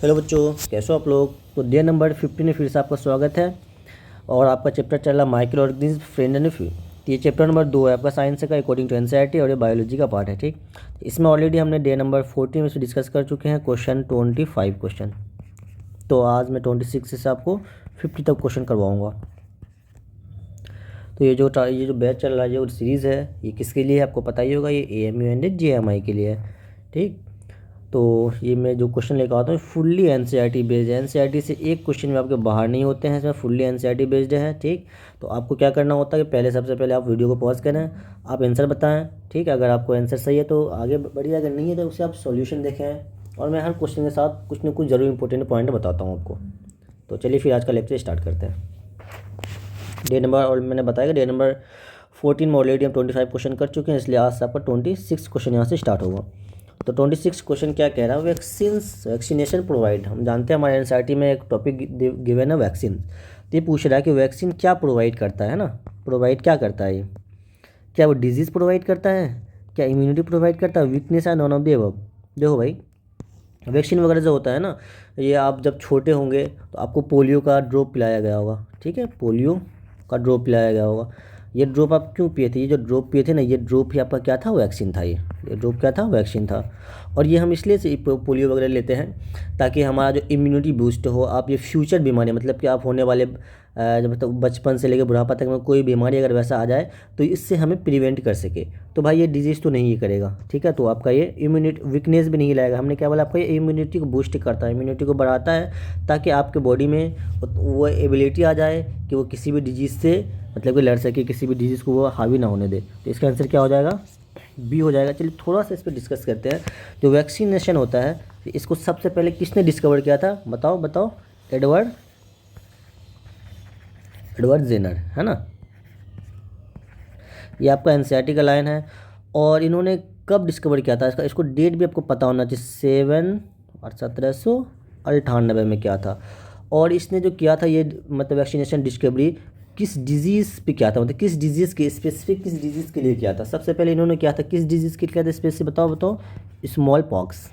Hello बच्चों, कैसे हो आप लोग। तो डे नंबर 15 में फिर से आपका स्वागत है और आपका चैप्टर चल रहा micro organism friend and few. तो ये चैप्टर नंबर 2 है आपका साइंस का अकॉर्डिंग टू एनसीईआरटी और ये बायोलॉजी का पार्ट है। ठीक, इसमें ऑलरेडी हमने डे नंबर 14 में से डिस्कस कर चुके हैं क्वेश्चन 25 क्वेश्चन। तो आज मैं 26 से आपको 50 तक क्वेश्चन करवाऊँगा। तो ये जो बैच चल रहा है, जो सीरीज़ है, ये किसके लिए है आपको पता ही होगा। ये AMU एंड JMI के लिए है। ठीक, तो ये मैं जो क्वेश्चन लेकर आता हूँ फुल्ली एनसीईआरटी बेस्ड है। एनसीईआरटी से एक क्वेश्चन में आपके बाहर नहीं होते हैं, इसमें फुल्ली एनसीईआरटी बेस्ड है। ठीक, तो आपको क्या करना होता है कि सबसे पहले आप वीडियो को पॉज करें, आप आंसर बताएं। ठीक, अगर आपको आंसर सही है तो आगे बढ़िए, अगर नहीं है तो उससे आप सॉल्यूशन देखें। और मैं हर क्वेश्चन के साथ कुछ न कुछ ज़रूर इंपॉर्टेंट पॉइंट बताता हूँ आपको। तो चलिए फिर आज का लेक्चर स्टार्ट करते हैं। डे नंबर, और मैंने बताया कि डे नंबर 14 में ऑलरेडी हम 25 क्वेश्चन कर चुके हैं, इसलिए आज से आपका 26 क्वेश्चन यहाँ से स्टार्ट होगा। तो 26 क्वेश्चन क्या कह रहा है, वैक्सीनेशन प्रोवाइड। हम जानते हैं हमारे एनसीईआरटी में एक टॉपिक गिवन है वैक्सीन। तो ये पूछ रहा है कि वैक्सीन क्या प्रोवाइड करता है ना, प्रोवाइड क्या करता है ये, क्या वो डिजीज़ प्रोवाइड करता है, क्या इम्यूनिटी प्रोवाइड करता है, वीकनेस है, नॉन ऑफ द अबव। देखो भाई, वैक्सीन वगैरह जो होता है ना, ये आप जब छोटे होंगे तो आपको पोलियो का ड्रॉप पिलाया गया होगा। ठीक है, पोलियो का ड्रॉप पिलाया गया होगा। ये ड्रॉप आप क्यों पिए थे, ये जो ड्रॉप पिए थे ना, ये ड्रॉप ही आपका क्या था, वैक्सीन था। ये ड्रॉप क्या था, वैक्सीन था। और ये हम इसलिए से पोलियो वगैरह लेते हैं ताकि हमारा जो इम्यूनिटी बूस्ट हो। आप ये फ्यूचर बीमारी, मतलब कि आप होने वाले जब मतलब बचपन से लेकर बुढ़ापा तक में कोई बीमारी अगर वैसा आ जाए तो इससे हमें प्रिवेंट कर सके। तो भाई ये डिजीज़ तो नहीं करेगा। ठीक है, तो आपका ये इम्यूनिटी वीकनेस भी नहीं लाएगा। हमने क्या बोला, आपका ये इम्यूनिटी को बूस्ट करता है, इम्यूनिटी को बढ़ाता है, ताकि आपके बॉडी में वो एबिलिटी आ जाए कि वो किसी भी डिजीज़ से मतलब कि लड़ सके, किसी भी डिजीज़ को वो हावी ना होने दे। तो इसका आंसर क्या हो जाएगा, बी हो जाएगा। चलिए थोड़ा सा इस पर डिस्कस करते हैं। जो वैक्सीनेशन होता है, इसको सबसे पहले किसने डिस्कवर किया था, बताओ। एडवर्ड जेनर, है ना। ये आपका एनसीईआरटी का लाइन है। और इन्होंने कब डिस्कवर किया था, इसको डेट भी आपको पता होना चाहिए। 7 और 1798 में क्या था। और इसने जो किया था ये मतलब वैक्सीनेशन डिस्कवरी किस डिजीज़ पे किया था, मतलब किस डिजीज़ के स्पेसिफिक किस डिजीज़ के लिए किया था। सबसे पहले इन्होंने किया था किस डिजीज़ के लिए किया था स्पेसिफिक, बताओ। Small pox.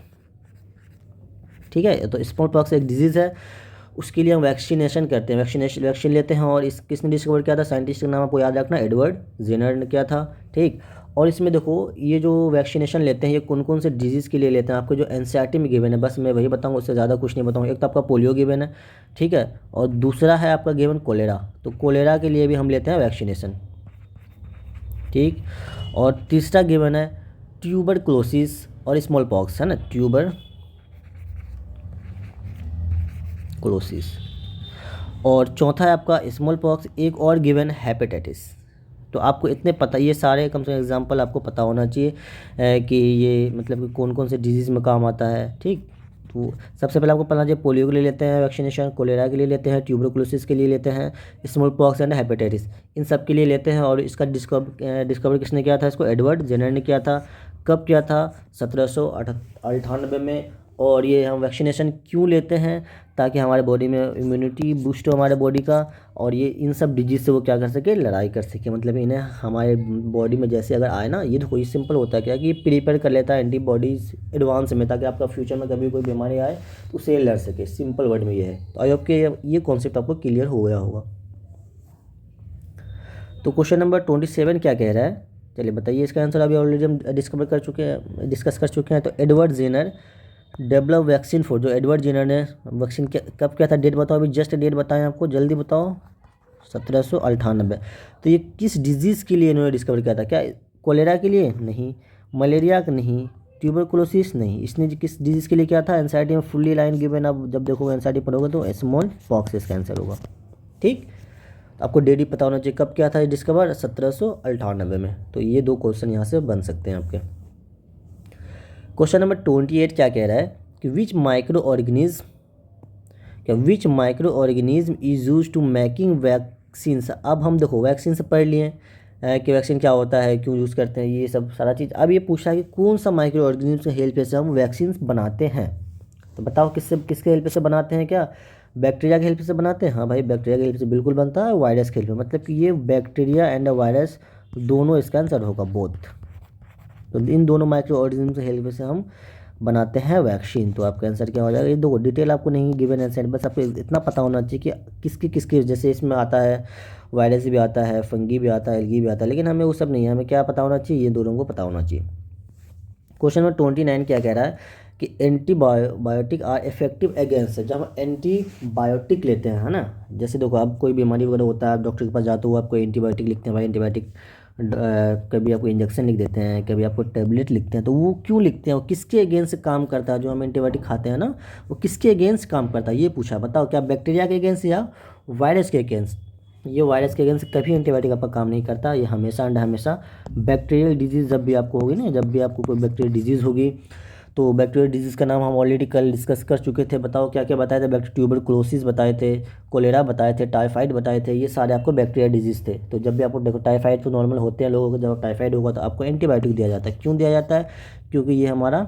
ठीक है, तो स्मॉल पॉक्स एक डिजीज़ है, उसके लिए हम वैक्सीनेशन करते हैं, वैक्सीन लेते हैं। और इस किसने डिस्कवर किया था, साइंटिस्ट का नाम आपको याद रखना, एडवर्ड जेनर ने किया था। ठीक, और इसमें देखो ये जो वैक्सीनेशन लेते हैं ये कौन कौन से डिजीज़ के लिए लेते हैं, आपको जो एनसीईआरटी में गिवन है बस मैं वही बताऊंगा, उससे ज़्यादा कुछ नहीं बताऊंगा। एक तो आपका पोलियो गिवन है, ठीक है, और दूसरा है आपका गिवन कोलेरा। तो कोलेरा के लिए भी हम लेते हैं वैक्सीनेशन। ठीक, और तीसरा गिवन है ट्यूबरक्लोसिस और स्मॉल पॉक्स, है ना, ट्यूबरक्लोसिस। और चौथा है आपका स्मॉल पॉक्स, एक और गिवन हेपेटाइटिस। तो आपको इतने पता, ये सारे कम से कम एग्जाम्पल आपको पता होना चाहिए कि ये मतलब कि कौन कौन से डिजीज़ में काम आता है। ठीक, तो सबसे पहले आपको पता चाहिए पोलियो के लिए लेते हैं वैक्सीनेशन, कोलेरा के लिए लेते हैं, ट्यूबरक्लोसिस के लिए लेते हैं, स्मॉल पॉक्स एंड हेपेटाइटिस, इन सब के लिए लेते हैं। और इसका डिस्कवर किसने किया था, इसको एडवर्ड जेनर ने किया था। कब किया था, 1798 में। और ये हम वैक्सीनेशन क्यों लेते हैं, ताकि हमारे बॉडी में इम्यूनिटी बूस्ट हो हमारे बॉडी का, और ये इन सब डिजीज़ से वो क्या कर सके, लड़ाई कर सके। मतलब इन्हें हमारे बॉडी में जैसे अगर आए ना, ये देखो ये सिंपल होता है क्या कि ये प्रिपेयर कर लेता है एंटीबॉडीज़ एडवांस में, ताकि आपका फ्यूचर में कभी कोई बीमारी आए तो उससे लड़ सके। सिंपल वर्ड में ये है। तो आई होप कि ये कॉन्सेप्ट आपको क्लियर हो गया होगा। तो क्वेश्चन नंबर 27 क्या कह रहा है, चलिए बताइए इसका आंसर। अभी ऑलरेडी हम डिस्कस कर चुके हैं। तो Edward Jenner develop vaccine for, जो एडवर्ड जेनर ने वैक्सीन कब किया था, डेट बताओ, अभी जस्ट डेट बताएं आपको, जल्दी बताओ। 1798। तो ये किस डिजीज़ के लिए इन्होंने डिस्कवर किया था, क्या कोलेरा के लिए, नहीं, मलेरिया का नहीं, ट्यूबरकुलोसिस नहीं, इसने किस डिजीज़ के लिए किया था, एनसीईआरटी में फुल्ली लाइन गिवन। आप जब देखोगे एनसीईआरटी पढ़ोगे तो स्मॉल पॉक्स इसका आंसर होगा। ठीक, तो आपको डेट ही पता होना चाहिए कब किया था डिस्कवर, 1798 में। तो ये दो क्वेश्चन यहाँ से बन सकते हैं आपके। क्वेश्चन नंबर 28 क्या कह रहा है कि which microorganism is use to making vaccines. अब हम देखो वैक्सीन से पढ़ लिए कि वैक्सीन क्या होता है, क्यों यूज़ करते हैं, ये सब सारा चीज़। अब ये पूछा है कि कौन सा माइक्रो ऑर्गेनिज्म से हेल्प से हम वैक्सीन बनाते हैं। तो बताओ किसके हेल्प से बनाते हैं, क्या बैक्टीरिया के हेल्प से बनाते हैं। हाँ भाई, बैक्टीरिया के हेल्प से बिल्कुल बनता है, वायरस के हेल्प से, मतलब कि ये बैक्टीरिया एंड वायरस दोनों इसका आंसर होगा, बोथ। तो इन दोनों माइक्रो ऑर्गेनिज्म से हेल्प से हम बनाते हैं वैक्सीन। तो आपका आंसर क्या हो जाएगा, ये दो डिटेल आपको नहीं गिवन है, बस आपको इतना पता होना चाहिए कि किसकी किसकी, जैसे इसमें आता है वायरस भी आता है, फंगी भी आता है, एल्गी भी आता है, लेकिन हमें वो सब नहीं है, हमें क्या पता होना चाहिए, ये दोनों को पता होना चाहिए। क्वेश्चन नंबर 29 क्या कह रहा है कि एंटीबायोटिक आर इफेक्टिव अगेंस्ट है। जब हम एंटीबायोटिक लेते हैं, है ना, जैसे देखो आप कोई बीमारी वगैरह होता है, आप डॉक्टर के पास जाते हो, आपको एंटीबायोटिक लिखते हैं भाई, एंटीबायोटिक कभी आपको इंजेक्शन लिख देते हैं, कभी आपको टेबलेट लिखते हैं, तो वो क्यों लिखते हैं, वो किसके अगेंस्ट काम करता है, जो हम एंटीबायोटिक खाते हैं ना, वो किसके अगेंस्ट काम करता है, ये पूछा। बताओ क्या बैक्टीरिया के अगेंस्ट या वायरस के अगेंस्ट। ये वायरस के अगेंस्ट कभी एंटीबायोटिक आपका काम नहीं करता, ये हमेशा एंड हमेशा बैक्टीरियल डिजीज़ जब भी आपको होगी ना, जब भी आपको कोई बैक्टीरियल डिजीज़ होगी, तो बैक्टीरियल डिजीज़ का नाम हम ऑलरेडी कल डिस्कस कर चुके थे। बताओ क्या क्या बताए थे, ट्यूबरकुलोसिस बताए थे, कोलेरा बताए थे, टाइफाइड बताए थे, ये सारे आपको बैक्टीरियल डिजीज़ थे। तो जब भी आपको देखो टाइफाइड तो नॉर्मल होते हैं लोगों को, जब टाइफाइड होगा तो आपको एंटीबायोटिक दिया जाता है। क्यों दिया जाता है, क्योंकि ये हमारा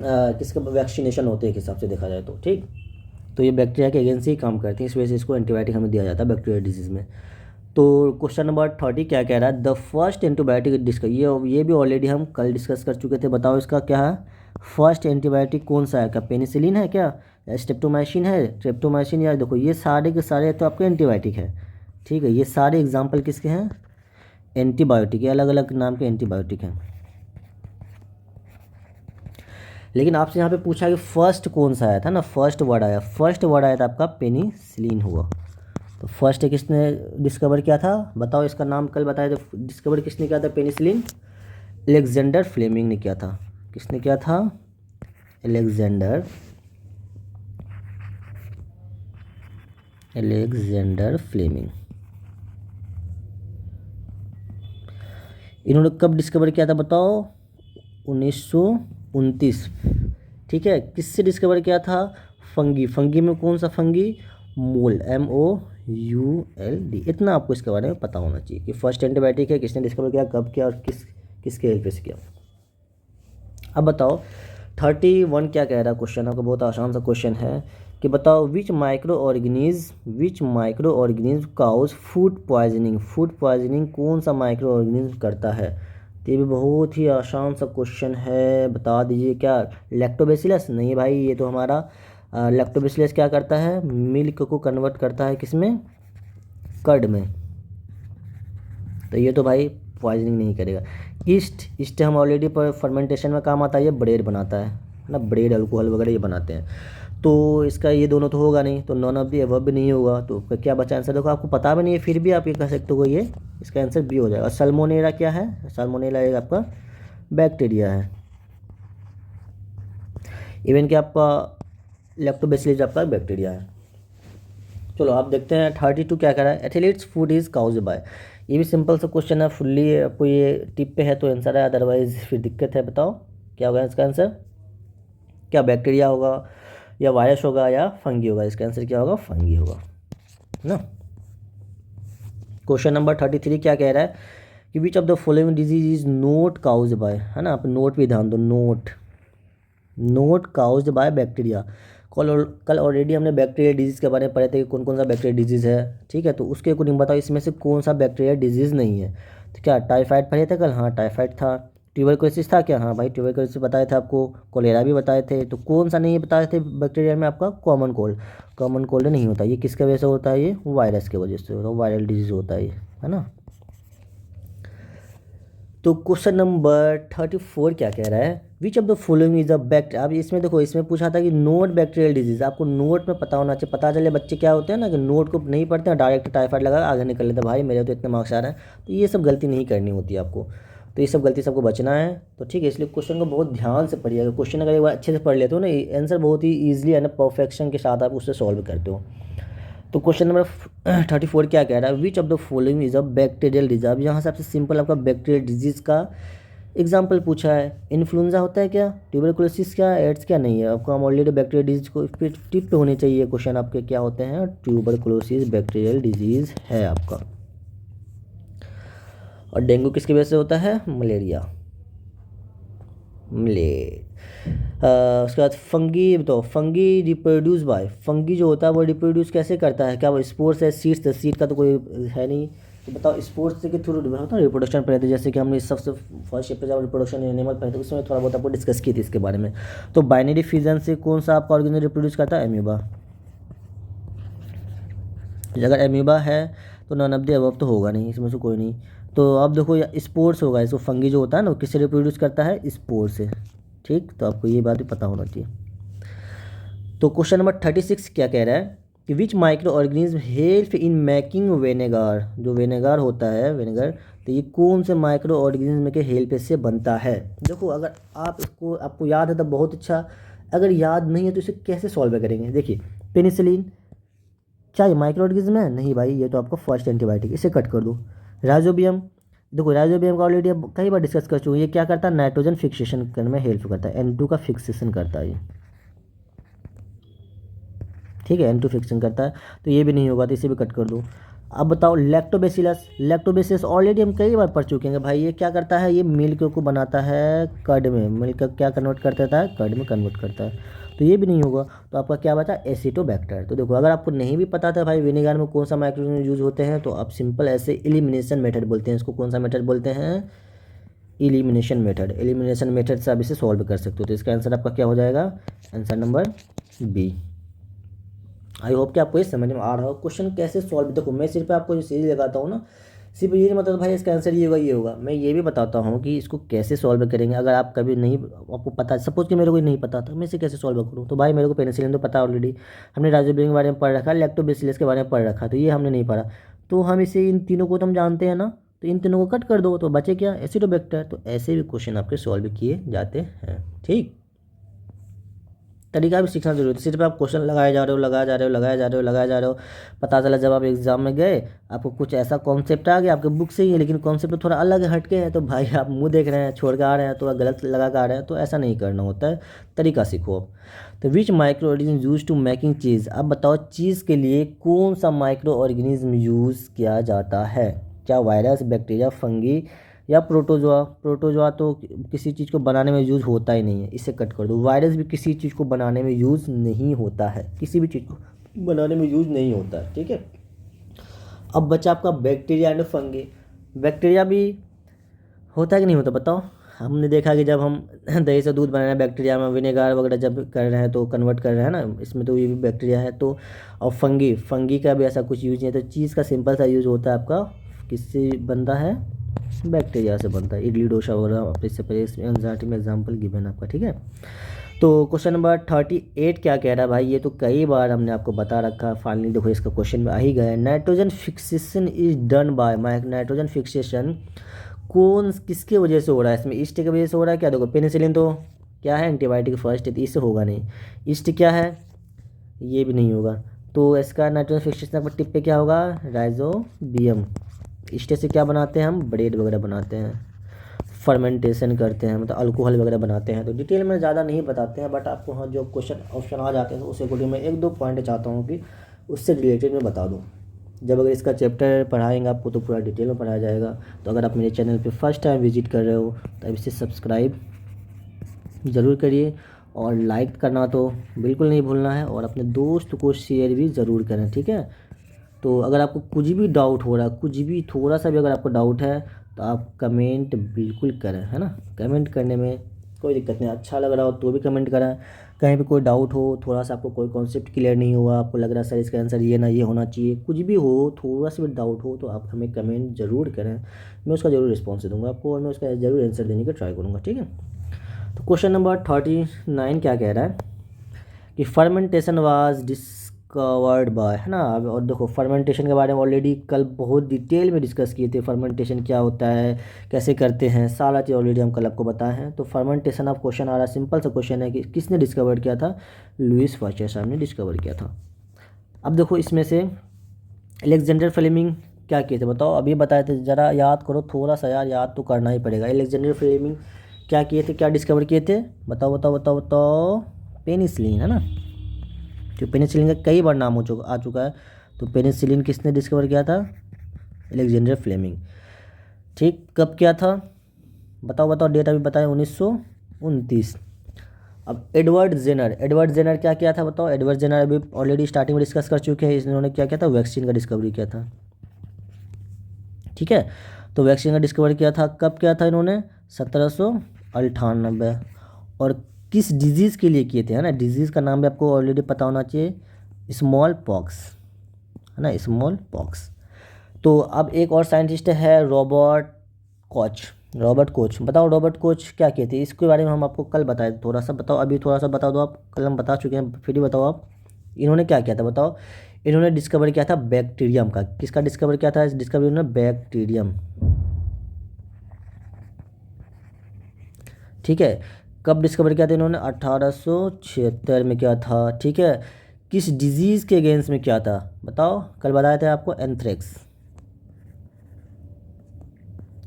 किसका वैक्सीनेशन होते हैं एक हिसाब से देखा जाए तो, ठीक। तो ये बैक्टीरिया के अगेंस्ट ही काम करते हैं, इस वजह से इसको एंटीबायोटिक हमें दिया जाता है बैक्टीरियल डिजीज़ में। तो क्वेश्चन नंबर 30 क्या कह रहा है, द फर्स्ट एंटीबायोटिक डिस्कस, ये भी ऑलरेडी हम कल डिस्कस कर चुके थे। बताओ इसका क्या है, फर्स्ट एंटीबायोटिक कौन सा है, क्या पेनिसिलिन है क्या, या स्ट्रेप्टोमाइसिन है, ट्रिप्टोमाइसिन, या देखो ये सारे के सारे तो आपके एंटीबायोटिक है, ठीक है। ये सारे एग्जाम्पल किसके हैं, एंटीबायोटिक, ये अलग अलग नाम के एंटीबायोटिक हैं। लेकिन आपसे यहाँ पे पूछा कि फर्स्ट कौन सा आया था ना, फर्स्ट वर्ड आया था आपका पेनिसिलिन हुआ। तो फर्स्ट किसने डिस्कवर किया था, बताओ इसका नाम कल बताया था, डिस्कवर किसने किया था पेनिसिलिन, अलेक्जेंडर फ्लेमिंग ने किया था। किसने किया था, अलेक्जेंडर फ्लेमिंग। इन्होंने कब डिस्कवर किया था बताओ, 1929, ठीक है। किससे डिस्कवर किया था, फंगी में कौन सा फंगी, मोल्ड, MOULD। इतना आपको इसके बारे में पता होना चाहिए कि फर्स्ट एंटीबायोटिक है, किसने डिस्कवर किया, कब किया, और किसके हेल्प से किया। अब बताओ 31 क्या कह रहा है क्वेश्चन, आपका बहुत आसान सा क्वेश्चन है कि बताओ which microorganism cause food poisoning कौन सा माइक्रो ऑर्गेनिज्म करता है। तो ये भी बहुत ही आसान सा क्वेश्चन है, बता दीजिए क्या, लैक्टोबैसिलस, नहीं भाई, ये तो हमारा लैक्टोबैसिलस क्या करता है, मिल्क को कन्वर्ट करता है किसमें, कर्ड में। तो ये तो भाई पॉइजनिंग नहीं करेगा। ईस्ट हम ऑलरेडी पर फर्मेंटेशन में काम आता है, ये ब्रेड बनाता है ना, ब्रेड अल्कोहल वगैरह ये बनाते हैं। तो इसका ये दोनों तो होगा नहीं, तो नॉन ऑफ दी अबव भी नहीं होगा, तो क्या बचा आंसर, देखो आपको पता भी नहीं है फिर भी आप ये कह सकते हो, ये इसका आंसर बी हो जाएगा। सल्मोनेला क्या है, सल्मोनेला एक आपका बैक्टीरिया है। इवन कि आपका लैक्टोबैसिलस आपका बैक्टीरिया है। चलो आप देखते हैं 32 क्या कह रहा है, athlete's food is caused by. ये भी सिंपल सा क्वेश्चन है, फुल्ली आपको ये टिप पे है तो आंसर है, अदरवाइज फिर दिक्कत है। बताओ क्या होगा इसका आंसर, क्या बैक्टीरिया होगा या वायरस होगा या फंगी होगा, इसका आंसर क्या होगा, फंगी होगा ना। क्वेश्चन नंबर 33 क्या कह रहा है कि which of the following disease is not caused by, है ना, आप नोट भी ध्यान दो, नोट काउज बाय बैक्टीरिया। कल ऑलरेडी हमने बैक्टीरियल डिजीज़ के बारे में पढ़े थे कि कौन कौन सा बैक्टीरियल डिजीज़ है, ठीक है। तो उसके अकॉर्डिंग बताओ इसमें से कौन सा बैक्टीरियल डिजीज़ नहीं है। तो क्या टाइफाइड पढ़े थे कल, हाँ टाइफाइड था। ट्यूबरकुलोसिस था क्या, हाँ भाई ट्यूबरकुलोसिस बताए थे आपको। कोलेरा भी बताए थे। तो कौन सा नहीं बताए थे बैक्टीरिया में, आपका कॉमन कोल्ड नहीं होता। ये किसके वजह से होता है, ये वायरस के वजह से होता है, वायरल डिजीज़ होता है ये, है ना। तो क्वेश्चन नंबर 34 क्या कह रहा है, विच of the following is a bacteria. अब इसमें देखो, इसमें पूछा था कि नोट बैक्टीरियल डिजीज, आपको नोट में पता होना चाहिए। पता चले बच्चे क्या होते हैं ना कि नोट को नहीं पढ़ते हैं, डायरेक्ट टाइफाइड लगा आगे निकल लेते हैं, भाई मेरे तो इतने मार्क्स आ रहे हैं। तो ये सब गलती नहीं करनी होती आपको, तो ये सब गलती सबको बचना है। तो ठीक है, इसलिए क्वेश्चन को बहुत ध्यान से पढ़िएगा। क्वेश्चन अगर एक बार अच्छे से पढ़ लेते हो ना, आंसर बहुत ही ईजिली है ना, परफेक्शन के साथ आप उससे सॉल्व करते हो। तो क्वेश्चन नंबर 34 क्या कह रहा है, विच of the following is a bacterial disease. अब यहाँ से आपसे सिंपल आपका बैक्टीरियल डिजीज का एग्जाम्पल पूछा है। इन्फ्लुएंजा होता है क्या, ट्यूबरकुलोसिस क्या, एड्स क्या, नहीं है। आपको हम ऑलरेडी बैक्टीरियल डिजीज को टिप पे होने चाहिए क्वेश्चन आपके, क्या होते हैं, ट्यूबरकुलोसिस बैक्टीरियल डिजीज है आपका। और डेंगू किसकी वजह से होता है, मलेरिया। उसके बाद फंगी, तो फंगी रिप्रोड्यूस बाय, फंगी जो होता है वो रिप्रोड्यूस कैसे करता है, क्या वो स्पोर्स है, सीड्स है, सीड का तो कोई है नहीं, तो बताओ स्पोर्ट्स के थ्रू होता है रिप्रोडक्शन पढ़े थे, जैसे कि हमने सबसे फर्स्ट चैप्टर जब रिप्रोडक्शन एनिमल पढ़े थे उसमें थोड़ा बहुत आपको डिस्कस की थी इसके बारे में। तो बाइनरी फिजन से कौन सा आपका ऑर्गेनिज्म रिप्रोड्यूस करता है? एम्यूबा। अगर एम्यूबा है तो नन ऑफ द अबव तो होगा नहीं, इसमें से कोई नहीं। तो अब देखो स्पोर्स होगा, इसको फंगी जो होता है ना वो किससे रिप्रोड्यूस करता है? स्पोर से। ठीक, तो आपको ये बात भी पता होना चाहिए। तो क्वेश्चन नंबर 36 क्या कह रहा है कि which microorganism help in making vinegar. जो वेनेगार होता है वेनेगर, तो ये कौन से माइक्रो ऑर्गेनिज्म के हेल्प से बनता है? देखो अगर आप इसको आपको याद है तो बहुत अच्छा, अगर याद नहीं है तो इसे कैसे सॉल्व करेंगे? देखिए पेनिसिलिन, क्या ये माइक्रो ऑर्गेनिज्म है? नहीं भाई, ये तो आपका फर्स्ट एंटीबायोटिक, इसे कट कर दो। राइजोबियम, देखो राइजोबियम का ऑलरेडी अब कई बार डिस्कस कर चुके हैं, ये क्या करता है? नाइट्रोजन फिक्सेशन करने में हेल्प करता है, N2 का फिक्सेशन करता है ये। ठीक है, N2 फिक्सेशन करता है, तो ये भी नहीं होगा, तो इसे भी कट कर दो। अब बताओ लैक्टोबैसिलस, लैक्टोबैसिलस ऑलरेडी हम कई बार पढ़ चुके हैं भाई, ये क्या करता है? ये मिल्क को बनाता है कर्ड में, मिल्क का क्या कन्वर्ट करता है? कर्ड में कन्वर्ट करता है, तो ये भी नहीं होगा। तो आपका क्या बचा? एसिटोबैक्टर। तो देखो अगर आपको नहीं भी पता था भाई विनेगर में कौन सा माइक्रो यूज होते हैं, तो आप सिंपल ऐसे एलिमिनेशन मेथड बोलते हैं इसको। कौन सा मेथड बोलते हैं? Elimination method. एलिमिनेशन मेथड से आप इसे सॉल्व कर सकते हो। तो इसका आंसर आपका क्या हो जाएगा? Answer number B. I hope कि आपको ये समझ में आ रहा हो क्वेश्चन कैसे सॉल्व। देखो मैं सिर्फ आपको जो सीरीज लगाता हूँ ना, सिर्फ ये नहीं मतलब भाई इसका आंसर ये होगा ये होगा, मैं ये भी बताता हूँ कि इसको कैसे सॉल्व करेंगे। अगर आप कभी नहीं आपको पता, सपोज कि मेरे को नहीं पता था, मैं इसे कैसे सॉल्व करूँ? तो भाई मेरे को पेनिसिलिन तो पता ऑलरेडी, हमने राइजोबियम के बारे में पढ़ रखा, लैक्टोबैसिलस के बारे में पढ़ रखा, तो ये हमने नहीं पढ़ा। तो हम इसे इन तीनों को तो हम जानते हैं ना, तो इन तीनों को कट कर दो तो बचे क्या? एसिडोबैक्टर। तो ऐसे भी क्वेश्चन आपके सॉल्व किए जाते हैं। ठीक, तरीका भी सीखना जरूरी है। सिर्फ आप क्वेश्चन लगाए जा रहे हो, लगाए जा रहे हो, लगाए जा रहे हो, लगाए जा रहे हो, पता चला जब आप एग्जाम में गए आपको कुछ ऐसा कॉन्सेप्ट आ गया आपके बुक से ही है, लेकिन कॉन्सेप्ट थोड़ा अलग हट के है, तो भाई आप मुंह देख रहे हैं, छोड़ के आ रहे हैं, तो गलत लगा के आ रहे हैं, तो ऐसा नहीं करना होता है। तरीका सीखो आप। तो which microorganism use to making cheese. अब बताओ चीज़ के लिए कौन सा माइक्रो ऑर्गेनिज्म यूज़ किया जाता है? क्या वायरस, बैक्टीरिया, फंगी या प्रोटोजोआ? प्रोटोजोआ तो किसी चीज़ को बनाने में यूज़ होता ही नहीं है, इसे कट कर दो। वायरस भी किसी चीज़ को बनाने में यूज़ नहीं होता है, किसी भी चीज़ को बनाने में यूज़ नहीं होता है। ठीक है, अब बचा आपका बैक्टीरिया एंड फंगी। बैक्टीरिया भी होता है कि नहीं होता बताओ? हमने देखा कि जब हम दही से दूध बना रहे हैं, बैक्टीरिया में विनेगर वगैरह जब कर रहे हैं तो कन्वर्ट कर रहे हैं ना, इसमें तो ये भी बैक्टीरिया है। तो और फंगी, फंगी का भी ऐसा कुछ यूज नहीं है। तो चीज़ का सिंपल सा यूज होता है आपका, किससे बनता है? बैक्टीरिया से बनता है। इडली डोसा वगैरह इससे पहले एंजाइटी में एग्जाम्पल गिवन आपका। ठीक है, तो क्वेश्चन नंबर 38 क्या कह रहा है भाई? ये तो कई बार हमने आपको बता रखा है, फाइनली देखो इसका क्वेश्चन में आ ही गया है। Nitrogen fixation is done by, nitrogen fixation कौन किसके वजह से हो रहा है? इसमें ईस्ट की वजह से हो रहा है क्या? देखो पेनिसिलिन तो क्या है? एंटीबायोटिक फर्स्ट है, तो इससे होगा नहीं। ईस्ट क्या है? ये भी नहीं होगा। तो इसका नाइट्रोजन फिक्सेशन पर टिप पे क्या होगा? राइजोबियम। ईस्ट से क्या बनाते हैं हम? ब्रेड वगैरह बनाते हैं, फर्मेंटेशन करते हैं, मतलब अल्कोहल वगैरह बनाते हैं। तो डिटेल में ज़्यादा नहीं बताते हैं, बट आपको हाँ जो क्वेश्चन ऑप्शन आ जाते हैं तो उस अकॉर्डिंग मैं एक दो पॉइंट चाहता हूँ कि उससे रिलेटेड मैं बता दूँ। जब अगर इसका चैप्टर पढ़ाएंगे आपको तो पूरा डिटेल में पढ़ाया जाएगा। तो अगर आप मेरे चैनल पे फर्स्ट टाइम विजिट कर रहे हो तो अब इसे सब्सक्राइब ज़रूर करिए, और लाइक करना तो बिल्कुल नहीं भूलना है, और अपने दोस्त को शेयर भी ज़रूर करें। ठीक है, तो अगर आपको कुछ भी डाउट हो रहा है, कुछ भी थोड़ा सा भी अगर आपको डाउट है तो आप कमेंट बिल्कुल करें, है ना। कमेंट करने में कोई दिक्कत नहीं, अच्छा लग रहा हो तो भी कमेंट करें। कहीं भी कोई डाउट हो, थोड़ा सा आपको कोई कॉन्सेप्ट क्लियर नहीं हुआ, आपको लग रहा है सर इसका आंसर ये ना ये होना चाहिए, कुछ भी हो, थोड़ा सा भी डाउट हो तो आप हमें कमेंट ज़रूर करें। मैं उसका ज़रूर रिस्पॉन्स दूंगा आपको, और मैं उसका ज़रूर आंसर देने की ट्राई करूँगा। ठीक है, तो क्वेश्चन नंबर 39 क्या कह रहा है कि फर्मेंटेशन वाज डिस्कवर्ड बाय, है ना। और देखो फर्मेंटेशन के बारे में ऑलरेडी कल बहुत डिटेल में डिस्कस किए थे। फर्मेंटेशन क्या होता है, कैसे करते हैं, सारा चीज़ ऑलरेडी हम कल आपको बताए हैं। तो फर्मेंटेशन आप क्वेश्चन आ रहा है, सिंपल सा क्वेश्चन है कि किसने डिस्कवर किया था? लुईस पास्चर साहब ने डिस्कवर किया था। अब देखो इसमें से अलेक्जेंडर फ्लेमिंग क्या किए थे बताओ? अभी बताए थे, ज़रा याद करो थोड़ा सा यार, याद तो करना ही पड़ेगा। अलेक्जेंडर फ्लेमिंग क्या किए थे, क्या डिस्कवर किए थे? बताओ बताओ बताओ बताओ। पेनिसिलिन, है ना। जो पेनिसिलिन का कई बार नाम आ चुका है। तो पेनिसिलिन किसने डिस्कवर किया था? Alexander Fleming. ठीक, कब किया था बताओ बताओ, डेट अभी बताएं, 1929। अब एडवर्ड जेनर, एडवर्ड जेनर क्या किया था बताओ? एडवर्ड जेनर अभी ऑलरेडी स्टार्टिंग में डिस्कस कर चुके हैं, इन्होंने क्या किया था? वैक्सीन का डिस्कवरी किया था। ठीक है। तो वैक्सीन का डिस्कवर किया था, कब किया था इन्होंने? 1798। और किस डिजीज़ के लिए किए थे, है ना? डिजीज़ का नाम भी आपको ऑलरेडी पता होना चाहिए, स्मॉल पॉक्स, है ना, स्मॉल पॉक्स। तो अब एक और साइंटिस्ट है रॉबर्ट कोच। रॉबर्ट कोच, बताओ रॉबर्ट कोच क्या किए थे? इसके बारे में हम आपको कल बताए, थोड़ा सा बताओ, अभी थोड़ा सा बता दो आप, कल हम बता चुके हैं, फिर भी बताओ आप, इन्होंने क्या किया था बताओ? इन्होंने डिस्कवर किया था बैक्टीरियम का। किसका डिस्कवर किया था? इस डिस्कवरी इन्होंने बैक्टीरियम, ठीक है। कब डिस्कवर किया था इन्होंने? 1876 में किया था, ठीक है। किस डिजीज़ के अगेंस्ट में किया था बताओ? कल बताया था आपको, एंथ्रेक्स।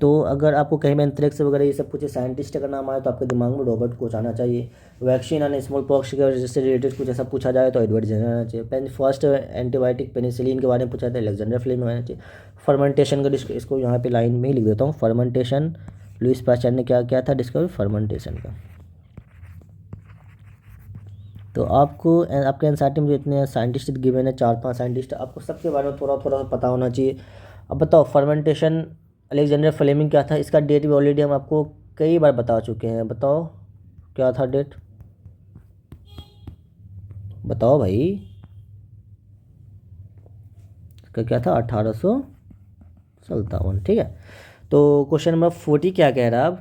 तो अगर आपको कहीं में एंथ्रेक्स वगैरह ये सब कुछ साइंटिस्ट का नाम आए तो आपके दिमाग में रॉबर्ट कोच आना चाहिए। वैक्सीन एंड स्मॉल पॉक्स के से रिलेटेड कुछ ऐसा पूछा जाए तो एडवर्ड जेनर आना चाहिए। फर्स्ट एंटीबायोटिक पेनिसिलिन के बारे में पूछा था, अलेक्जेंडर फ्लेमिंग आना चाहिए। फर्मेंटेशन का इसको यहाँ पे लाइन में ही लिख देता हूँ, फर्मेंटेशन, लुइस पास्चर ने क्या किया था डिस्कवर? फर्मेंटेशन का। तो आपको आपके एनसीईआरटी में जितने साइंटिस्ट गिवन है, 4-5 साइंटिस्ट, आपको सबके बारे में थोड़ा थोड़ा पता होना चाहिए। अब बताओ फर्मेंटेशन, अलेक्जेंडर फ्लेमिंग क्या था? इसका डेट भी ऑलरेडी हम आपको कई बार बता चुके हैं, बताओ क्या था डेट? बताओ भाई, इसका क्या था? 1857, ठीक है। तो क्वेश्चन नंबर 40 क्या कह रहा है अब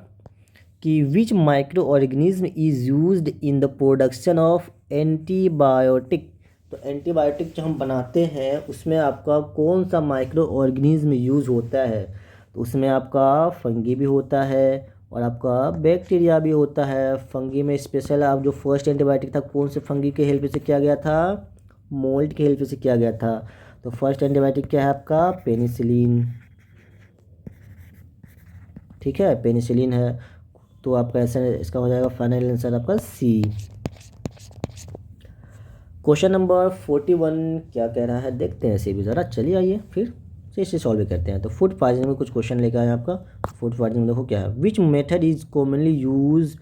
कि which microorganism is used in the production of antibiotic. तो एंटीबायोटिक जो हम बनाते हैं उसमें आपका कौन सा माइक्रो ऑर्गेनिज्म यूज़ होता है? तो उसमें आपका फंगी भी होता है और आपका बैक्टीरिया भी होता है। फंगी में स्पेशल आप जो फर्स्ट एंटीबायोटिक था कौन से फंगी के हेल्प से किया गया था? मोल्ड के हेल्प से किया गया था। तो फर्स्ट एंटीबायोटिक क्या है आपका? पेनिसिलिन, ठीक है, पेनिसिलिन है। तो आपका आंसर इसका हो जाएगा फाइनल आंसर आपका सी। क्वेश्चन नंबर 41 क्या कह रहा है देखते हैं इसे भी ज़रा, चलिए आइए फिर से इसे सॉल्व करते हैं। तो फूड पॉइजनिंग में कुछ क्वेश्चन लेकर आए आपका। फूड पॉइजनिंग देखो क्या है, which method is commonly use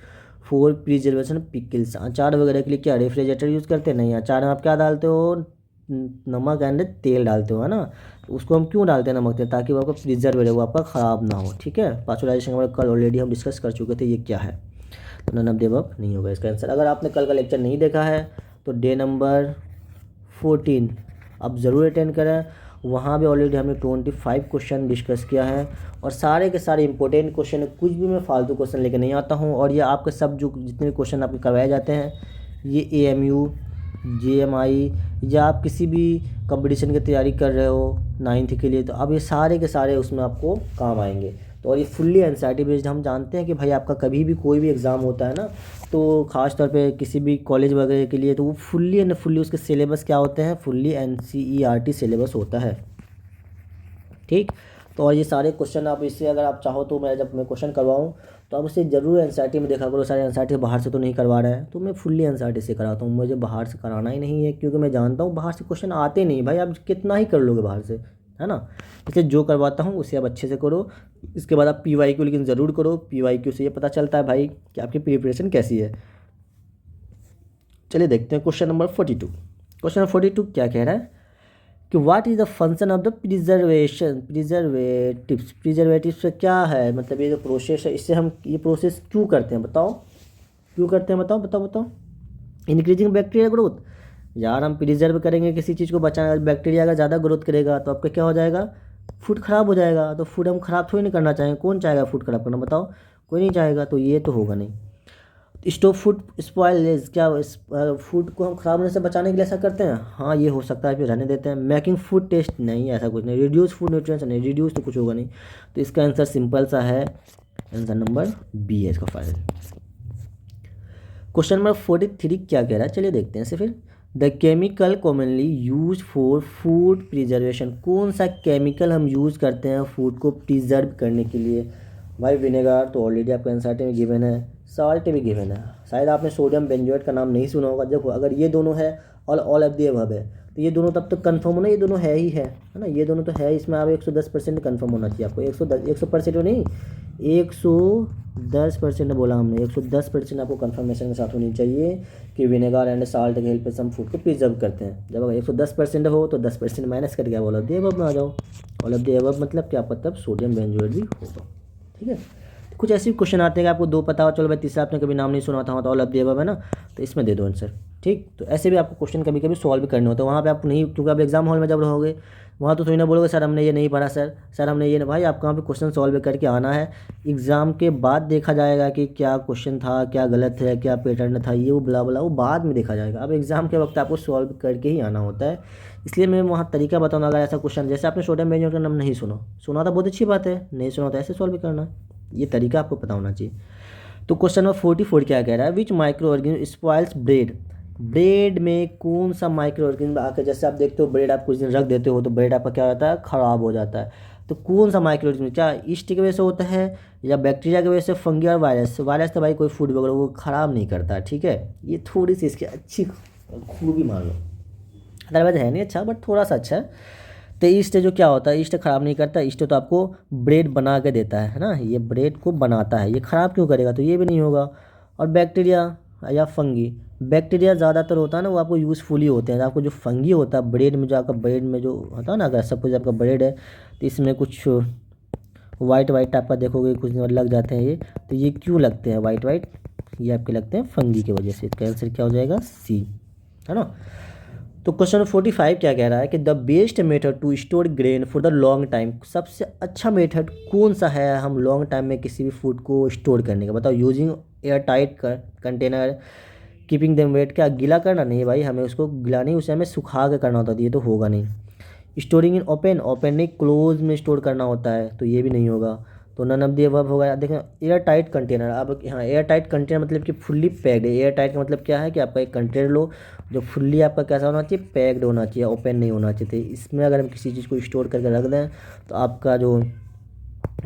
for preservation pickles. अचार वगैरह के लिए क्या रेफ्रिजरेटर यूज़ करते हैं? नहीं, अचार में आप क्या डालते हो? नमक एंड तेल डालते हो, है ना। तो उसको हम क्यों डालते हैं नमक तेल? ताकि वो आपका प्रिजर्व रहे, वो आपका ख़राब ना हो, ठीक है। पास्चुराइजेशन के बारे में कल ऑलरेडी हम डिस्कस कर चुके थे, ये क्या है? तो नन ऑफ द अबव नहीं होगा इसका आंसर। अगर आपने कल का लेक्चर नहीं देखा है तो डे नंबर 14 अब ज़रूर अटेंड करें, वहाँ भी ऑलरेडी हमने 25 क्वेश्चन डिस्कस किया है और सारे के सारे इंपॉर्टेंट क्वेश्चन है। कुछ भी मैं फालतू क्वेश्चन लेकर नहीं आता हूँ। और ये आपके सब जो जितने भी क्वेश्चन आपके करवाए जाते हैं, ये AMU, JMI या आप किसी भी कंपटीशन की तैयारी कर रहे हो 9th के लिए, तो अब ये सारे के सारे उसमें आपको काम आएंगे। तो और ये फुल्ली एनसीईआरटी बेस्ड। हम जानते हैं कि भाई आपका कभी भी कोई भी एग्ज़ाम होता है ना, तो ख़ास तौर पे किसी भी कॉलेज वगैरह के लिए, तो वो फुल्ली एंड फुल्ली उसके सिलेबस क्या होते हैं? फुल्ली NCERT सिलेबस होता है, ठीक। तो और ये सारे क्वेश्चन आप इससे अगर आप चाहो तो मैं जब मैं क्वेश्चन करवाऊँ तो आप उसे ज़रूर एनसीईआरटी में देखा करो। सारे एनसीईआरटी बाहर से तो नहीं करवा रहे हैं, तो मैं फुल्ली एनसीईआरटी से कराता हूँ। मुझे बाहर से कराना ही नहीं है क्योंकि मैं जानता हूँ बाहर से क्वेश्चन आते नहीं भाई, आप कितना ही कर लोगे बाहर से, है ना। इसलिए जो करवाता हूँ उसे आप अच्छे से करो। इसके बाद आप PYQ लेकिन ज़रूर करो। PYQ से ये पता चलता है भाई कि आपकी प्रिपरेशन कैसी है। चलिए देखते हैं क्वेश्चन नंबर 42। क्वेश्चन नंबर 42 क्या कह रहा है कि what is the function of the preservatives से क्या है? मतलब ये जो प्रोसेस है इससे हम ये प्रोसेस क्यों करते हैं बताओ? क्यों करते हैं बताओ बताओ बताओ? Increasing bacteria growth. यार हम प्रिजर्व करेंगे किसी चीज़ को बचाना, बैक्टीरिया अगर ज़्यादा ग्रोथ करेगा तो आपका क्या हो जाएगा? फूड ख़राब हो जाएगा। तो फूड हम ख़राब थोड़ी नहीं करना चाहेंगे, कौन चाहेगा फूड ख़राब करना बताओ? कोई नहीं चाहेगा, तो ये तो होगा नहीं। स्टॉप फूड स्पॉइलेज, क्या फूड को हम ख़राब होने से बचाने के लिए ऐसा करते हैं? हाँ ये हो सकता है, फिर रहने देते हैं। मेकिंग फूड टेस्ट, नहीं ऐसा कुछ नहीं। रिड्यूस फूड न्यूट्रिएंट्स, नहीं रिड्यूस तो कुछ होगा नहीं। तो इसका आंसर सिंपल सा है, आंसर नंबर B है इसका फाइनल। क्वेश्चन नंबर 43 क्या कह रहा है चलिए देखते हैं इसे फिर। The chemical commonly use for food preservation. कौन सा केमिकल हम यूज़ करते हैं फूड को प्रिजर्व करने के लिए? भाई विनेगर तो ऑलरेडी आपको एनसीईआरटी में गिवन है, साल्ट भी गिवन है। शायद आपने सोडियम बेंजोएट का नाम नहीं सुना होगा। देखो अगर ये दोनों है और ऑल ऑफ द अबव है तो ये दोनों तब तक कन्फर्म होना, ये दोनों है ही है ना, ये दोनों तो है। इसमें आप 110% कन्फर्म होना चाहिए आपको, 110 100% नहीं, 110% बोला हमने, 110% आपको कंफर्मेशन के साथ होनी चाहिए कि विनेगर एंड साल्ट के हेल्प से हम फूड को प्रिजर्व करते हैं। जब अगर 110% हो तो 10% माइनस करके ऑल ऑफ द अबव में आ जाओ। ऑल ऑफ द अबव मतलब क्या, मतलब सोडियम बेंजोएट भी होगा। ठीक है, तो कुछ ऐसे क्वेश्चन आते हैं कि आपको 2 पता हो, चलो भाई तीसरा आपने कभी नाम नहीं सुना था तो ऑल ऑफ द अबव है ना, तो इसमें दे दो आंसर। ठीक, तो ऐसे भी आपको क्वेश्चन कभी कभी सॉल्व करने होते हैं, वहाँ पे आप नहीं, क्योंकि आप एग्जाम हॉल में जब रहोगे वहाँ तो थोड़ी ना बोलोगे सर हमने ये नहीं पढ़ा, सर हमने ये नहीं। भाई आपको वहाँ पे क्वेश्चन सॉल्व करके आना है। एग्ज़ाम के बाद देखा जाएगा कि क्या क्वेश्चन था, क्या गलत है, क्या पैटर्न था, ये वो बुला बुला वो बाद में देखा जाएगा। अब एग्ज़ाम के वक्त आपको सॉल्व करके ही आना होता है। इसलिए मैं वहाँ तरीका बताऊँगा। अगर ऐसा क्वेश्चन जैसे आपने सोडियम बेंजोएट का नाम नहीं सुना था बहुत अच्छी बात है, नहीं सुना तो ऐसे सॉल्व करना, ये तरीका आपको पता होना चाहिए। तो क्वेश्चन नंबर 44 क्या कह रहा है, which microorganism spoils bread. Bread में कौन सा माइक्रो ऑर्गेनिज्म आकर, जैसे आप देखते हो ब्रेड आप कुछ दिन रख देते हो तो ब्रेड आपका क्या होता है, ख़राब हो जाता है। तो कौन सा माइक्रो ऑर्गेनिज्म, क्या ईस्ट की वजह से होता है या बैक्टीरिया की वजह से, फंगी और वायरस। वायरस तो भाई कोई फूड वगैरह वो ख़राब नहीं करता। ठीक है, ये थोड़ी सी इसकी अच्छी खूबी मान लो, अदरवाइज है नहीं अच्छा बट थोड़ा सा अच्छा है। तो ईस्ट जो क्या होता है, ईस्ट ख़राब नहीं करता, ईस्ट तो आपको ब्रेड बना के देता है ना, ये ब्रेड को बनाता है, ये ख़राब क्यों करेगा, तो ये भी नहीं होगा। और बैक्टीरिया या फंगी, बैक्टीरिया ज़्यादातर होता है ना वो आपको यूज़फुली होते हैं। आपको जो फंगी होता है ब्रेड में, जो आपका ब्रेड में जो होता है ना, अगर सपोज आपका ब्रेड है तो इसमें कुछ वाइट वाइट टाइप का देखोगे कुछ लग जाते हैं ये, तो ये क्यों लगते हैं वाइट वाइट, ये आपके लगते हैं फंगी की वजह से। इसका आंसर क्या हो जाएगा, सी, है ना। तो क्वेश्चन 45 क्या कह रहा है कि the best method to store grain for the long time, सबसे अच्छा मेथड कौन सा है हम लॉन्ग टाइम में किसी भी फूड को स्टोर करने का, बताओ। Using air tight container, keeping them wet, क्या गीला करना, नहीं भाई हमें उसको गीला नहीं, उसे हमें सुखा के करना होता है, ये तो होगा नहीं। स्टोरिंग इन ओपन नहीं, क्लोज में स्टोर करना होता है, तो ये भी नहीं होगा। तो नन ऑफ द अबव होगा। देखें एयर टाइट कंटेनर, अब हाँ एयर टाइट कंटेनर मतलब कि फुल्ली पैक्ड है। एयर टाइट का मतलब क्या है कि आपका एक कंटेनर लो जो फुल्ली आपका कैसा होना चाहिए, पैक्ड होना चाहिए, ओपन नहीं होना चाहिए। इसमें अगर हम किसी चीज़ को स्टोर करके रख दें तो आपका जो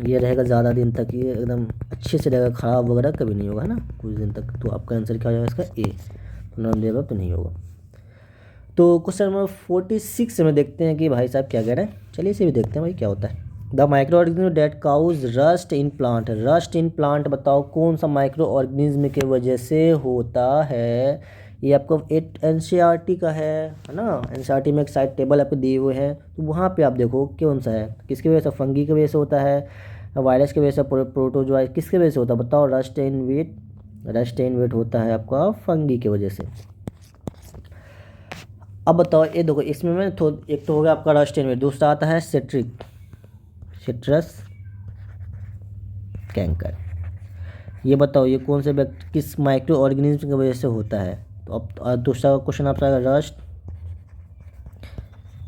ये रहेगा ज़्यादा दिन तक, ये एकदम अच्छे से रहेगा, ख़राब वगैरह कभी नहीं होगा, है ना, कुछ दिन तक। तो आपका आंसर क्या हो जाएगा इसका, ए। तो नन ऑफ द अबव तो नहीं होगा। तो क्वेश्चन नंबर 46 में देखते हैं कि भाई साहब क्या कह रहे हैं, चलिए इसे भी देखते हैं भाई क्या होता है। The micro organism that cause rust in plant, rust in plant बताओ कौन सा माइक्रो ऑर्गेनिज्म की वजह से होता है। ये आपको एनसीईआरटी का है ना, एनसीईआरटी में एक साइड टेबल आपको दिए हुए हैं, तो वहाँ पे आप देखो कौन सा है, किसकी वजह से, फंगी की वजह से होता है, वायरस की वजह से, प्रोटोजोआ किसकी वजह से होता है, बताओ। रस्ट इन वेट, रस्ट इन वेट होता है आपका फंगी की वजह से। अब बताओ ये देखो इसमें मैं एक तो हो गया आपका रस्ट इन वेट, दूसरा आता है सिट्रस कैंकर। ये बताओ ये कौन से किस माइक्रो ऑर्गेनिज्म की वजह से होता है। तो अब दूसरा क्वेश्चन आपका आएगा रस्ट,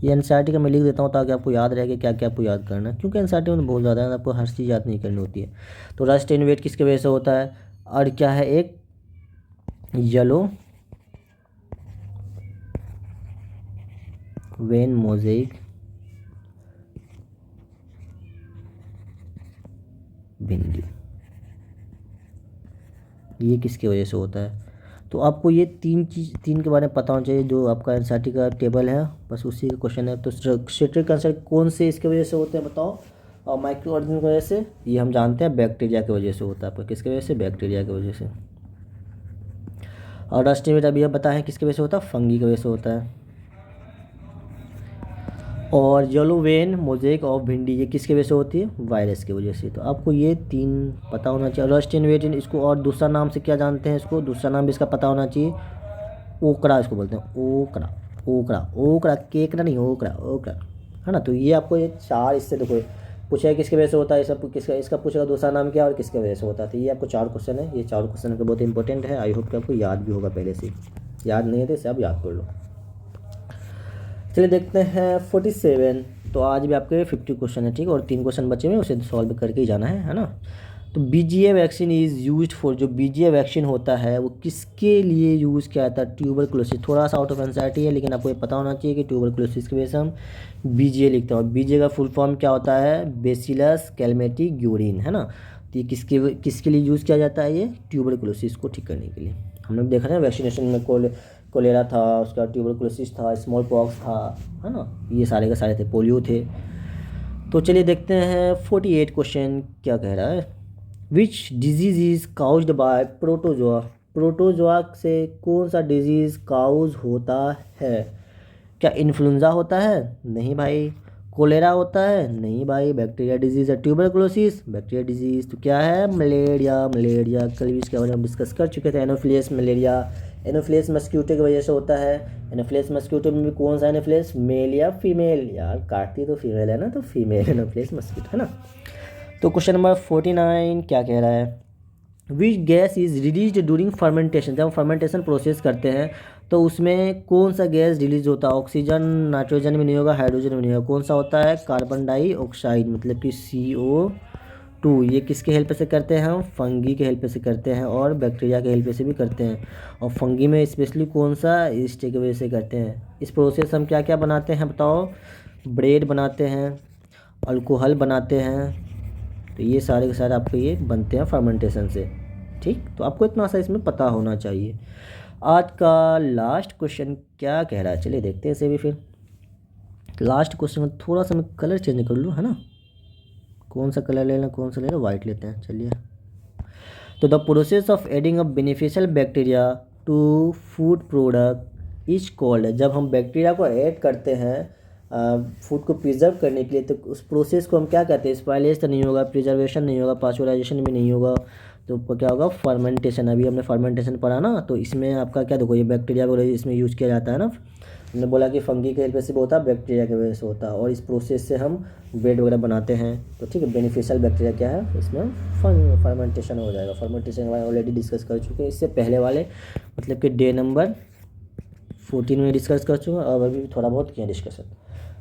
ये एनसीईआरटी का मैं लिख देता हूँ ताकि आपको याद रहे कि क्या क्या आपको याद करना है, क्योंकि एनसीईआरटी में तो बहुत ज़्यादा है, आपको हर चीज़ याद नहीं करनी होती है। तो रस्ट इन वेट किसकी वजह से होता है, और क्या है, एक येलो वेन मोज़ेक भिंडी, ये किसकी वजह से होता है। तो आपको ये तीन के बारे में पता होना चाहिए, जो आपका एनसीईआरटी का टेबल है बस उसी का क्वेश्चन है। तो सिट्रिक कैंसर कौन से इसके वजह से होते हैं बताओ, और माइक्रो ऑर्गेनिज्म की वजह से ये हम जानते हैं बैक्टीरिया की वजह से होता है। आपका किसकी वजह से, बैक्टीरिया की वजह से। और रस्ट इन वेट अभी आप बताएं किसकी वजह से होता है, फंगी की वजह से होता है। और येलो वेन मोज़ेक ऑफ भिंडी ये किसकी वजह से होती है, वायरस की वजह से। तो आपको ये 3 पता होना चाहिए। रस्ट इन वेट इसको और दूसरा नाम से क्या जानते हैं, इसको दूसरा नाम भी इसका पता होना चाहिए, ओकरा इसको बोलते हैं, ओकरा ओकरा ओकरा, केकड़ा नहीं, ओकरा ओकरा, है ना। तो ये आपको ये 4 इससे देखो पूछेगा किसकी वजह से होता है, सब किसका, इसका पूछेगा दूसरा नाम क्या और किसकी वजह से होता है। तो ये आपको 4 क्वेश्चन है, ये 4 क्वेश्चन आपको बहुत इंपॉर्टेंट है। आई होप कि आपको याद भी होगा, पहले से याद नहीं है तो इसे आप याद कर लो। चलिए देखते हैं 47। तो आज भी आपके 50 क्वेश्चन है, ठीक है, और 3 क्वेश्चन बचे हुए उसे सॉल्व करके ही जाना है ना। तो BGA vaccine is used for, जो बीजीए वैक्सीन होता है वो किसके लिए यूज़ किया जाता है, ट्यूबरकुलोसिस। थोड़ा सा आउट ऑफ एनसीईआरटी है लेकिन आपको ये पता होना चाहिए कि ट्यूबरकुलोसिस की वजह से हम बीजीए लिखते हैं। और बीजीए का फुल फॉर्म क्या होता है, बेसिलस कैलमेटी ग्यूरिन, है ना। तो ये किसके लिए यूज़ किया जाता है, ये ट्यूबरकुलोसिस को ठीक करने के लिए। हमने देखा ना वैक्सीनेशन में कोलेरा था, उसका ट्यूबरकुलोसिस था, स्मॉल पॉक्स था, है ना, ये सारे के सारे थे, पोलियो थे। तो चलिए देखते हैं 48 क्वेश्चन क्या कह रहा है। Which disease is caused bye protozoa, protozoa से कौन सा डिजीज़ काउज होता है? क्या इन्फ्लुएंजा होता है? नहीं भाई। कोलेरा होता है? नहीं भाई। बैक्टीरिया डिजीज़ है। ट्यूबरकुलोसिस? Bacteria disease. तो क्या है? मलेरिया। मलेरिया कल भी इसके बारे में हम डिस्कस कर चुके थे। एनोफिलियस मलेरिया एनोफिलियस मस्क्यूटो की वजह से होता है। एनोफिलियस मस्क्यूटो में भी कौन सा एनोफिलियस, मेल या फीमेल? यार काटती तो फीमेल है ना, तो फीमेल एनोफिलियस मस्क्यूटो है ना। तो क्वेश्चन नंबर 49 क्या कह रहा है? Which gas is release during fermentation, जब हम फर्मेंटेशन प्रोसेस करते हैं तो उसमें कौन सा गैस रिलीज होता है? ऑक्सीजन, नाइट्रोजन भी नहीं होगा, हाइड्रोजन भी नहीं होगा। कौन सा होता है? कार्बन डाइऑक्साइड, मतलब कि CO2। ये किसके हेल्प से करते हैं हम? फंगी के हेल्प से करते हैं और बैक्टीरिया के हेल्प से भी करते हैं। और फंगी में स्पेशली कौन सा? ईस्ट की वजह से करते हैं। इस प्रोसेस हम क्या क्या बनाते हैं बताओ? ब्रेड बनाते हैं, अल्कोहल बनाते हैं। तो ये सारे के सारे आपके ये बनते हैं फर्मेंटेशन से। ठीक, तो आपको इतना सा इसमें पता होना चाहिए। आज का लास्ट क्वेश्चन क्या कह रहा है, चलिए देखते हैं इसे भी। फिर लास्ट क्वेश्चन में थोड़ा सा मैं कलर चेंज कर लूँ, है ना। कौन सा कलर लेना, कौन सा लेना? वाइट लेते हैं, चलिए। तो the process of adding a beneficial bacteria to food product is called, जब हम बैक्टीरिया को ऐड करते हैं फूड को प्रिजर्व करने के लिए, तो उस प्रोसेस को हम क्या कहते हैं? स्पाइलेज तो नहीं होगा, प्रिजर्वेशन नहीं होगा, पास्चुराइजेशन भी नहीं होगा, तो क्या होगा? फर्मेंटेशन। अभी हमने फर्मेंटेशन पढ़ा ना, तो इसमें आपका क्या, देखो ये बैक्टीरिया वगैरह इसमें यूज़ किया जाता है ना। हमने बोला कि फंगी के वजह से भी होता है, बैक्टीरिया की वजह से होता है, और इस प्रोसेस से हम ब्रेड वगैरह बनाते हैं। तो ठीक है, बेनिफिशियल बैक्टीरिया क्या है, इसमें फर्मेंटेशन हो जाएगा। फर्मेंटेशन के बारे में ऑलरेडी डिस्कस कर चुके हैं इससे पहले वाले, मतलब कि डे नंबर 14 में डिस्कस कर चुके हैं, और अभी भी थोड़ा बहुत किया डिस्कशन।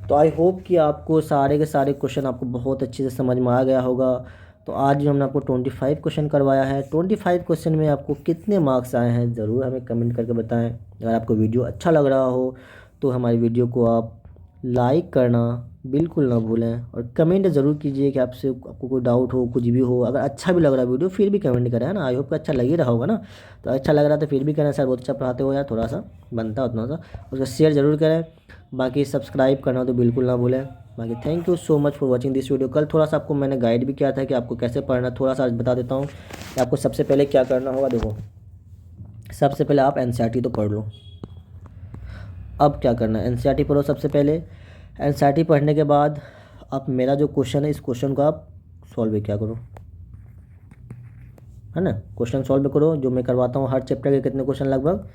तो आई होप कि आपको सारे के सारे क्वेश्चन आपको बहुत अच्छे से समझ में आ गया होगा। तो आज जो हमने आपको 25 क्वेश्चन करवाया है, 25 क्वेश्चन में आपको कितने मार्क्स आए हैं ज़रूर हमें कमेंट करके बताएं। अगर आपको वीडियो अच्छा लग रहा हो तो हमारी वीडियो को आप लाइक करना बिल्कुल ना भूलें, और कमेंट ज़रूर कीजिए कि आपको कोई डाउट हो, कुछ भी हो। अगर अच्छा भी लग रहा है वीडियो फिर भी कमेंट करें, है ना। आई होप कि अच्छा लग ही रहा होगा ना। तो अच्छा लग रहा है तो फिर भी करें, सर बहुत अच्छा पढ़ाते हो यार, थोड़ा सा बनता उतना सा, उसका शेयर ज़रूर करें। बाकी सब्सक्राइब करना तो बिल्कुल ना भूलें। बाकी thank you so much for watching this video. कल थोड़ा सा आपको मैंने गाइड भी किया था कि आपको कैसे पढ़ना, थोड़ा सा आज बता देता हूँ कि आपको सबसे पहले क्या करना होगा। देखो, सबसे पहले आप NCERT तो पढ़ लो। अब क्या करना है, NCERT पढ़ो सबसे पहले। NCERT पढ़ने के बाद आप मेरा जो क्वेश्चन है, इस क्वेश्चन को आप सॉल्व क्या करो, है ना। क्वेश्चन सॉल्व करो, जो मैं करवाता हूँ हर चैप्टर के कितने क्वेश्चन, लगभग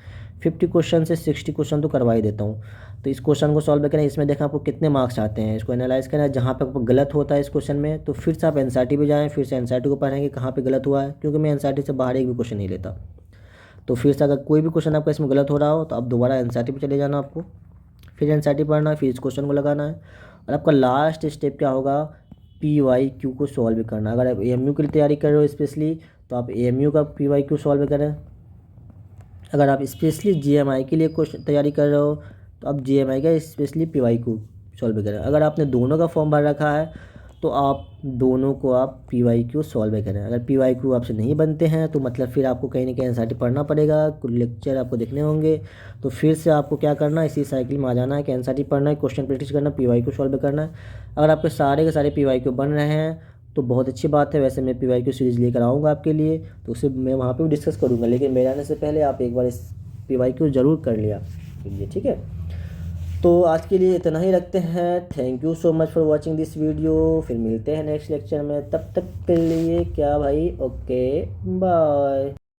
50 क्वेश्चन से 60 क्वेश्चन तो करवा ही देता हूँ। तो इस क्वेश्चन को सॉल्व करें, इसमें देखा आपको कितने मार्क्स आते हैं, इसको एनालाइज करें। जहाँ पे आपको गलत होता है इस क्वेश्चन में, तो फिर से आप NCERT भी जाएँ, फिर से NCERT को पढ़ेंगे कहाँ पे गलत हुआ है, क्योंकि मैं NCERT से बाहर एक भी क्वेश्चन नहीं लेता। तो फिर से अगर कोई भी क्वेश्चन आपका इसमें गलत हो रहा हो तो आप दोबारा NCERT पे चले जाना आपको, फिर NCERT पढ़ना है, फिर इस क्वेश्चन को लगाना है। और आपका लास्ट स्टेप क्या होगा, PYQ को सॉल्व करना। अगर आप AMU के लिए तैयारी कर रहे हो स्पेशली, तो आप AMU का PYQ सॉल्व करें। अगर आप स्पेशली GMI के लिए क्वेश्चन तैयारी कर रहे हो, तो आप GMI का स्पेशली PYQ सॉल्व करें। अगर आपने दोनों का फॉर्म भर रखा है तो आप दोनों को आप PYQ सॉल्व करें। अगर PYQ आपसे नहीं बनते हैं तो मतलब फिर आपको कहीं ना कहीं NCERT पढ़ना पड़ेगा, कुछ लेक्चर आपको देखने होंगे। तो फिर से आपको क्या करना है, इसी साइकिल में आ जाना है कि NCERT पढ़ना है, क्वेश्चन प्रैक्टिस करना, PYQ सॉल्व करना है। अगर आपके सारे के सारे PYQ बन रहे हैं तो बहुत अच्छी बात है। वैसे मैं PYQ सीरीज़ लेकर आऊँगा आपके लिए, तो उसे मैं वहाँ पे भी डिस्कस करूँगा, लेकिन मेरे आने से पहले आप एक बार इस PYQ ज़रूर कर लिया कीजिए, ठीक है। तो आज के लिए इतना ही रखते हैं। Thank you so much for watching this video. फिर मिलते हैं नेक्स्ट लेक्चर में, तब तक के लिए क्या भाई, ओके बाय।